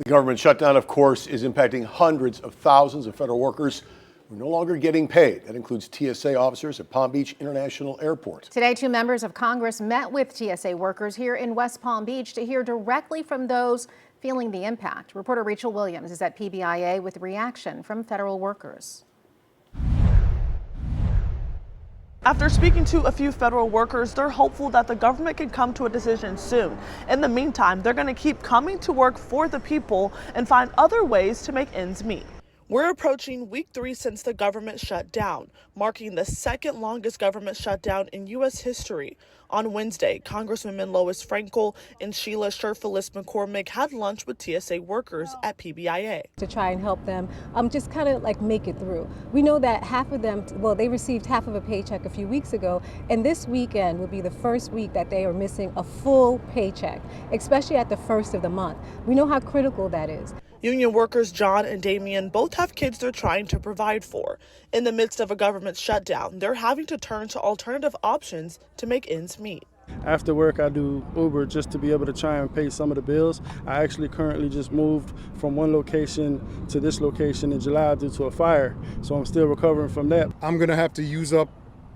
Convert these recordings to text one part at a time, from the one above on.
The government shutdown, of course, is impacting hundreds of thousands of federal workers who are no longer getting paid. That includes TSA officers at Palm Beach International Airport. Today, 2 members of Congress met with TSA workers here in West Palm Beach to hear directly from those feeling the impact. Reporter Rachel Williams is at PBIA with reaction from federal workers. After speaking to a few federal workers, they're hopeful that the government can come to a decision soon. In the meantime, they're going to keep coming to work for the people and find other ways to make ends meet. We're approaching week 3 since the government shut down, marking the second longest government shutdown in U.S. history. On Wednesday, Congresswomen Lois Frankel and Sheila Scherfelis McCormick had lunch with TSA workers at PBIA. To try and help them just kind of like make it through. We know that half of them, well, they received half of a paycheck a few weeks ago, and this weekend will be the first week that they are missing a full paycheck, especially at the first of the month. We know how critical that is. Union workers John and Damien both have kids they're trying to provide for. In the midst of a government shutdown, they're having to turn to alternative options to make ends meet. After work, I do Uber just to be able to try and pay some of the bills. I actually currently just moved from one location to this location in July due to a fire, so I'm still recovering from that. I'm going to have to use up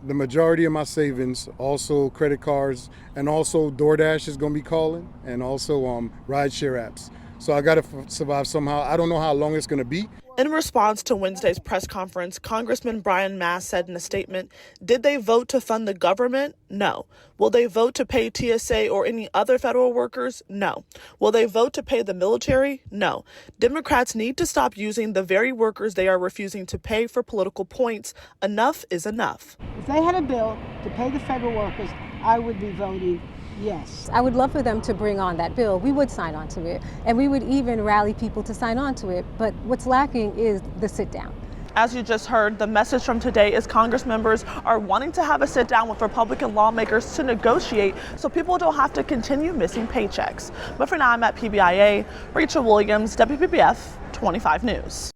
the majority of my savings, also credit cards, and also DoorDash is going to be calling, and also rideshare apps. So I got to survive somehow. I don't know how long it's going to be. In response to Wednesday's press conference, Congressman Brian Mast said in a statement, did they vote to fund the government? No. Will they vote to pay TSA or any other federal workers? No. Will they vote to pay the military? No. Democrats need to stop using the very workers they are refusing to pay for political points. Enough is enough. If they had a bill to pay the federal workers, I would be voting yes. I would love for them to bring on that bill. We would sign on to it, and we would even rally people to sign on to it. But what's lacking is the sit down. As you just heard, the message from today is Congress members are wanting to have a sit down with Republican lawmakers to negotiate so people don't have to continue missing paychecks. But for now, I'm at PBIA. Rachel Williams, WPBF 25 News.